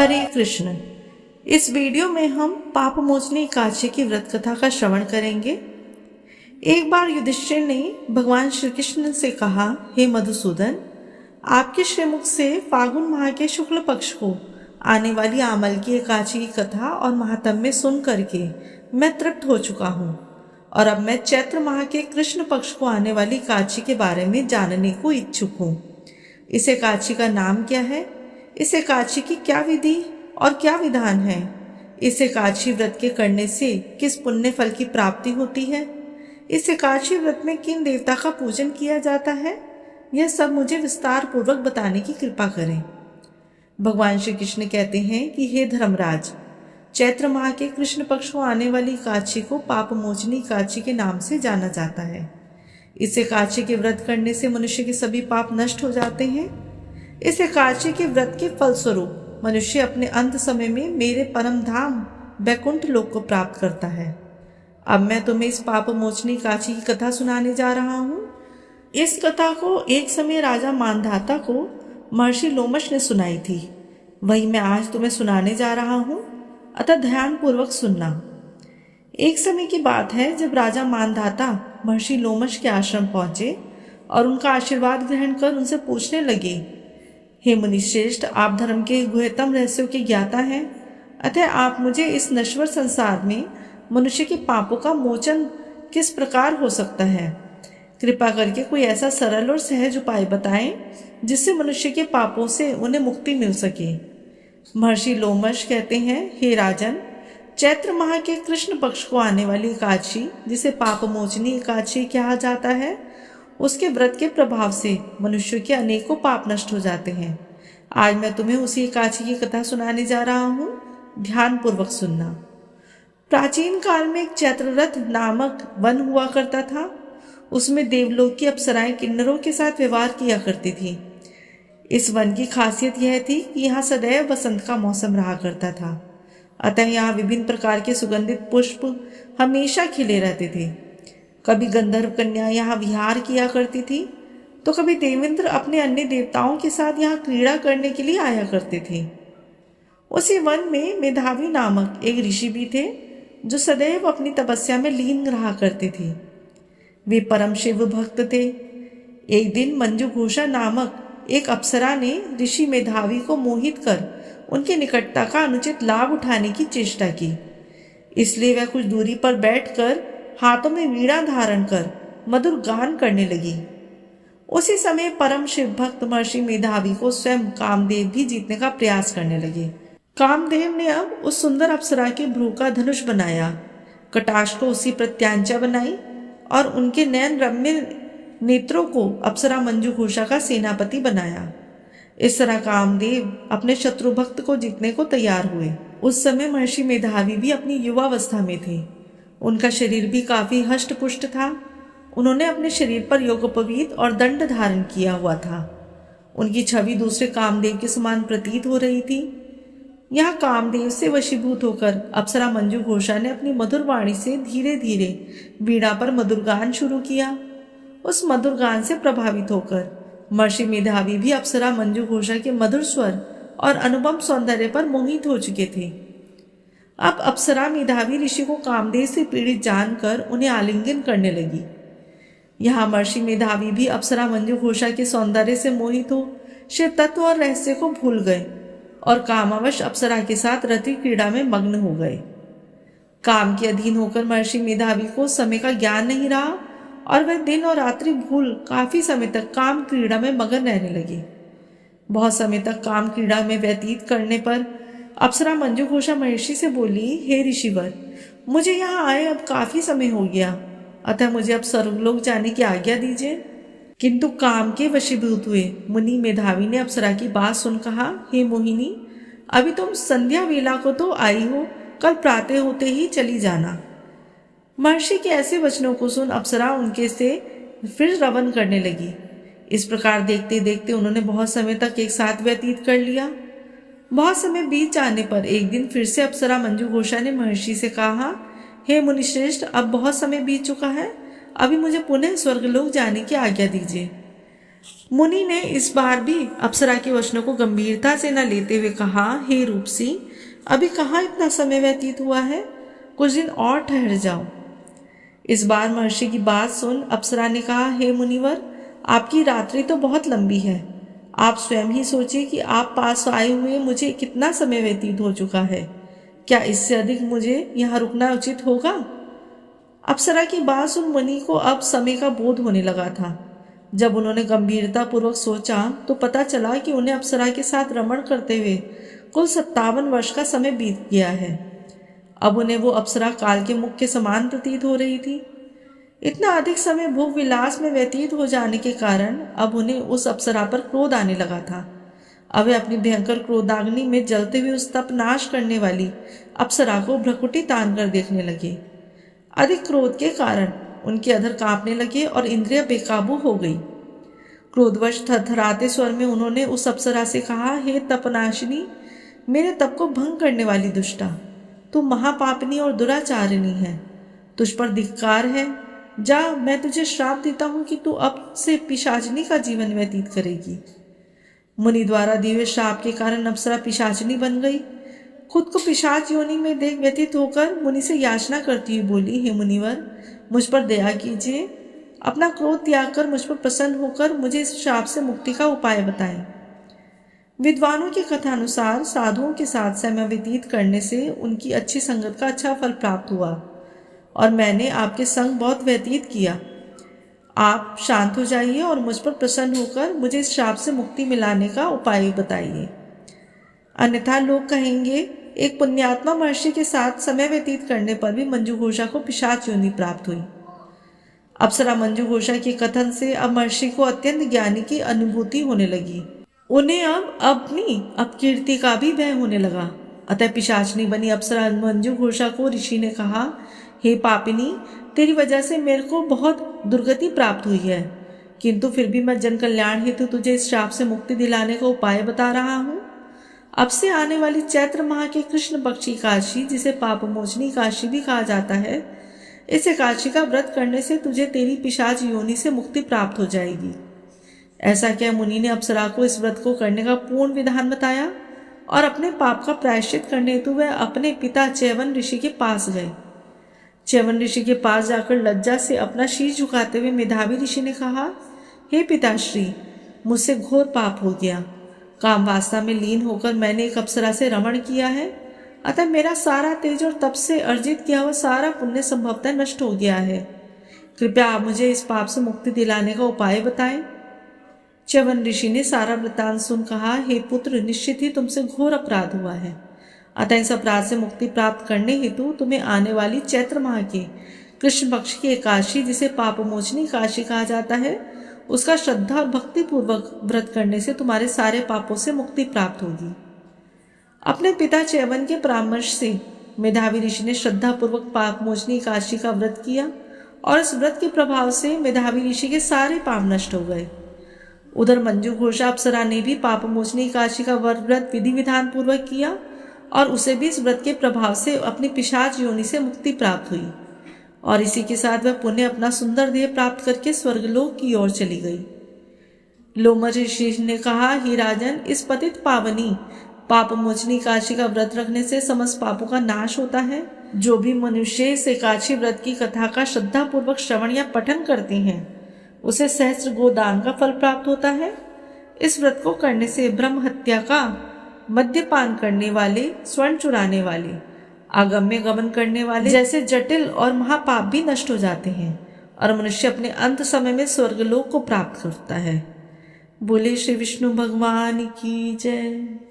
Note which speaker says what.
Speaker 1: हरे कृष्ण। इस वीडियो में हम पाप मोचनी एकादशी की व्रत कथा का श्रवण करेंगे। एक बार युधिष्ठिर ने भगवान श्री कृष्ण से कहा, हे मधुसूदन, आपके श्रीमुख से फागुन माह के शुक्ल पक्ष को आने वाली आमल की एकादशी की कथा और महात्म्य सुन करके मैं तृप्त हो चुका हूँ और अब मैं चैत्र माह के कृष्ण पक्ष को आने वाली एकादशी के बारे में जानने को इच्छुक हूँ। इस एकादशी का नाम क्या है? इस एकादशी की क्या विधि और क्या विधान है? इस एकादशी व्रत के करने से किस पुण्य फल की प्राप्ति होती है? इस एकादशी व्रत में किन देवता का पूजन किया जाता है? यह सब मुझे विस्तार पूर्वक बताने की कृपा करें। भगवान श्री कृष्ण कहते हैं कि हे धर्मराज, चैत्र माह के कृष्ण पक्ष को आने वाली एकादशी को पाप मोचनी एकादशी के नाम से जाना जाता है। इस एकादशी के व्रत करने से मनुष्य के सभी पाप नष्ट हो जाते हैं। इस एकादशी के व्रत के फलस्वरूप मनुष्य अपने अंत समय में मेरे परम धाम वैकुंठ लोक को प्राप्त करता है। अब मैं तुम्हें इस पाप मोचनी एकादशी की कथा सुनाने जा रहा हूँ। इस कथा को एक समय राजा मानधाता को महर्षि लोमश ने सुनाई थी, वही मैं आज तुम्हें सुनाने जा रहा हूँ, अतः ध्यान पूर्वक सुनना। एक समय की बात है जब राजा मानधाता महर्षि लोमश के आश्रम पहुंचे और उनका आशीर्वाद ग्रहण कर उनसे पूछने लगे, हे मुनिश्रेष्ठ, आप धर्म के गुह्यतम रहस्यों के ज्ञाता हैं, अतः आप मुझे इस नश्वर संसार में मनुष्य के पापों का मोचन किस प्रकार हो सकता है? कृपा करके कोई ऐसा सरल और सहज उपाय बताएं जिससे मनुष्य के पापों से उन्हें मुक्ति मिल सके। महर्षि लोमश कहते हैं, हे राजन, चैत्र माह के कृष्ण पक्ष को आने वाली एकादशी, जिसे पाप मोचनी एकादशी कहा जाता है, उसके व्रत के प्रभाव से मनुष्य के अनेकों पाप नष्ट हो जाते हैं। आज मैं तुम्हें उसी एकादशी की कथा सुनाने जा रहा हूँ, ध्यान पूर्वक सुनना। प्राचीन काल में एक चैत्ररथ नामक वन हुआ करता था। उसमें देवलोक की अप्सराएं किन्नरों के साथ व्यवहार किया करती थी। इस वन की खासियत यह थी कि यहाँ सदैव बसंत का मौसम रहा करता था, अतः यहाँ विभिन्न प्रकार के सुगंधित पुष्प हमेशा खिले रहते थे। कभी गंधर्व कन्या यहाँ विहार किया करती थी, तो कभी देवेंद्र अपने अन्य देवताओं के साथ यहाँ क्रीड़ा करने के लिए आया करते थे। उसी वन में मेधावी नामक एक ऋषि भी थे, जो सदैव अपनी तपस्या में लीन रहा करते थे। वे परम शिव भक्त थे। एक दिन मंजुघोषा नामक एक अप्सरा ने ऋषि मेधावी को मोहित कर उनकी निकटता का अनुचित लाभ उठाने की चेष्टा की। इसलिए वह कुछ दूरी पर बैठकर हाथों में वीणा धारण कर मधुर गान करने लगी। उसी समय परम शिव भक्त महर्षि मेधावी को स्वयं कामदेव भी जीतने का प्रयास करने लगे। कामदेव ने अब उस सुंदर अप्सरा के भ्रू का धनुष बनाया, कटाक्ष को उसी प्रत्यांचा बनाई और उनके नयन रम्य नेत्रों को अप्सरा मंजुघोषा का सेनापति बनाया। इस तरह कामदेव अपने शत्रु भक्त को जीतने को तैयार हुए। उस समय महर्षि मेधावी भी अपनी युवावस्था में थे। उनका शरीर भी काफी हष्ट पुष्ट था। उन्होंने अपने शरीर पर योगोपवीत और दंड धारण किया हुआ था। उनकी छवि दूसरे कामदेव के समान प्रतीत हो रही थी। यहाँ कामदेव से वशीभूत होकर अप्सरा मंजुघोषा ने अपनी मधुर वाणी से धीरे धीरे वीणा पर मधुर गान शुरू किया। उस मधुर गान से प्रभावित होकर महर्षि मेधावी भी अप्सरा मंजुघोषा के मधुर स्वर और अनुपम सौंदर्य पर मोहित हो चुके थे। अब अप्सरा मेधावी ऋषि को कामदेव से पीड़ित जानकर उन्हें आलिंगन करने लगी। यहाँ महर्षि मेधावी भी अप्सरा मंजुघोषा के सौंदर्य से मोहित हो शिव तत्व और रहस्य को भूल गए और कामावश अप्सरा के साथ रति क्रीड़ा में मग्न हो गए। काम के अधीन होकर महर्षि मेधावी को समय का ज्ञान नहीं रहा और वह दिन और रात्रि भूल काफी समय तक काम क्रीड़ा में मगन रहने लगे। बहुत समय तक काम क्रीड़ा में व्यतीत करने पर अप्सरा मंजुघोषा महर्षि से बोली, हे ऋषिवर, मुझे यहाँ आए अब काफी समय हो गया, अतः मुझे अब स्वर्गलोक जाने की आज्ञा दीजिए। किंतु काम के वशीभूत हुए मुनि मेधावी ने अप्सरा की बात सुन कहा, हे मोहिनी, अभी तुम संध्या वेला को तो आई हो, कल प्रातः होते ही चली जाना। महर्षि के ऐसे वचनों को सुन अप्सरा उनके से फिर रवन करने लगी। इस प्रकार देखते देखते उन्होंने बहुत समय तक एक साथ व्यतीत कर लिया। बहुत समय बीत जाने पर एक दिन फिर से अप्सरा मंजुघोषा ने महर्षि से कहा, हे मुनिश्रेष्ठ, अब बहुत समय बीत चुका है, अभी मुझे पुनः स्वर्गलोक जाने की आज्ञा दीजिए। मुनि ने इस बार भी अप्सरा के वचनों को गंभीरता से न लेते हुए कहा, हे रूपसी, अभी कहाँ इतना समय व्यतीत हुआ है, कुछ दिन और ठहर जाओ। इस बार महर्षि की बात सुन अप्सरा ने कहा, हे मुनिवर, आपकी रात्रि तो बहुत लंबी है। आप स्वयं ही सोचिए कि आप पास आए हुए मुझे कितना समय व्यतीत हो चुका है। क्या इससे अधिक मुझे यहाँ रुकना उचित होगा? अप्सरा की बात सुन मुनि को अब समय का बोध होने लगा था। जब उन्होंने गंभीरता पूर्वक सोचा तो पता चला कि उन्हें अप्सरा के साथ रमण करते हुए कुल 57 वर्ष का समय बीत गया है। अब उन्हें वो अप्सरा काल के मुख के समान प्रतीत हो रही थी। इतना अधिक समय भोग विलास में व्यतीत हो जाने के कारण अब उन्हें उस अप्सरा पर क्रोध आने लगा था। अब वे अपनी भयंकर क्रोधाग्नि में जलते हुए उस तप नाश करने वाली अप्सरा को भ्रकुटी तान कर देखने लगे। अधिक क्रोध के कारण उनके अधर कांपने लगे और इंद्रियां बेकाबू हो गई। क्रोधवश थरथराते स्वर में उन्होंने उस अप्सरा से कहा, हे तपनाशिनी, मेरे तप को भंग करने वाली दुष्टा, तू महापापनी और दुराचारिणी है। तुझ पर धिक्कार है। जा, मैं तुझे श्राप देता हूं कि तू अब से पिशाचिनी का जीवन व्यतीत करेगी। मुनि द्वारा दिए हुए श्राप के कारण अप्सरा पिशाचिनी बन गई। खुद को पिशाच योनि में देख व्यतीत होकर मुनि से याचना करती हुई बोली, हे मुनिवर, मुझ पर दया कीजिए। अपना क्रोध त्याग कर मुझ पर प्रसन्न होकर मुझे इस श्राप से मुक्ति का उपाय बताएं। विद्वानों की कथानुसार साधुओं के साथ समय व्यतीत करने से उनकी अच्छी संगत का अच्छा फल प्राप्त हुआ और मैंने आपके संग बहुत व्यतीत किया। आप शांत हो जाइए और मुझ पर प्रसन्न होकर मुझे इस श्राप से मुक्ति मिलाने का उपाय बताइए, अन्यथा लोग कहेंगे एक पुण्यात्मा महर्षि के साथ समय व्यतीत करने पर भी मंजू घोषा को पिशाच योनि प्राप्त हुई। अप्सरा मंजू घोषा के कथन से अब महर्षि को अत्यंत ज्ञानी की अनुभूति होने लगी। उन्हें अब अपनी अपकीर्ति का भी भय होने लगा। अतः पिशाचनी बनी अप्सरा मंजू घोषा को ऋषि ने कहा, हे पापिनी, तेरी वजह से मेरे को बहुत दुर्गति प्राप्त हुई है, किंतु फिर भी मैं जन कल्याण हेतु तुझे इस श्राप से मुक्ति दिलाने का उपाय बता रहा हूँ। अब से आने वाली चैत्र माह के कृष्ण पक्ष की एकादशी, जिसे पापमोचनी एकादशी भी कहा जाता है, इस एकादशी का व्रत करने से तुझे तेरी पिशाच योनि से मुक्ति प्राप्त हो जाएगी। ऐसा क्या मुनि ने अप्सरा को इस व्रत को करने का पूर्ण विधान बताया और अपने पाप का प्रायश्चित करने हेतु वह अपने पिता च्यवन ऋषि के पास गए। च्यवन ऋषि के पास जाकर लज्जा से अपना शीश झुकाते हुए मेधावी ऋषि ने कहा, हे पिताश्री, मुझसे घोर पाप हो गया। काम वासना में लीन होकर मैंने एक अप्सरा से रमण किया है, अतः मेरा सारा तेज और तप से अर्जित किया हुआ सारा पुण्य संभवतः नष्ट हो गया है। कृपया आप मुझे इस पाप से मुक्ति दिलाने का उपाय बताएं। च्यवन ऋषि ने सारा वृत्तांत सुन कहा, हे पुत्र, निश्चित ही तुमसे घोर अपराध हुआ है, अतः इस अपराध से मुक्ति प्राप्त करने हेतु तुम्हें आने वाली चैत्र माह के कृष्ण पक्ष की एकादशी, जिसे पापमोचनी एकादशी कहा जाता है, उसका श्रद्धा और भक्ति पूर्वक व्रत करने से तुम्हारे सारे पापों से मुक्ति प्राप्त होगी। अपने पिता च्यवन के परामर्श से मेधावी ऋषि ने श्रद्धा पूर्वक पापमोचनी एकादशी का व्रत किया और इस व्रत के प्रभाव से मेधावी ऋषि के सारे पाप नष्ट हो गए। उधर मंजू घोषा अप्सरा ने भी पापमोचनी एकादशी का व्रत विधि विधान पूर्वक किया और उसे भी इस व्रत के प्रभाव से अपनी पिशाच योनि से मुक्ति प्राप्त हुई और इसी के साथ वह पुण्य अपना सुंदर देह प्राप्त करके स्वर्गलोक की ओर चली गई। लोमश ऋषि ने कहा, हे राजन, इस पतित पावनी पापमोचनी एकादशी का व्रत रखने से समस्त पापों का नाश होता है। जो भी मनुष्य इस एकादशी व्रत की कथा का श्रद्धा पूर्वक श्रवण या पठन करते हैं, उसे सहस्त्र गोदान का फल प्राप्त होता है। इस व्रत को करने से ब्रह्म हत्या का, मद्यपान करने वाले, स्वर्ण चुराने वाले, आगम्य गमन करने वाले जैसे जटिल और महापाप भी नष्ट हो जाते हैं और मनुष्य अपने अंत समय में स्वर्गलोक को प्राप्त करता है। बोले श्री विष्णु भगवान की जय।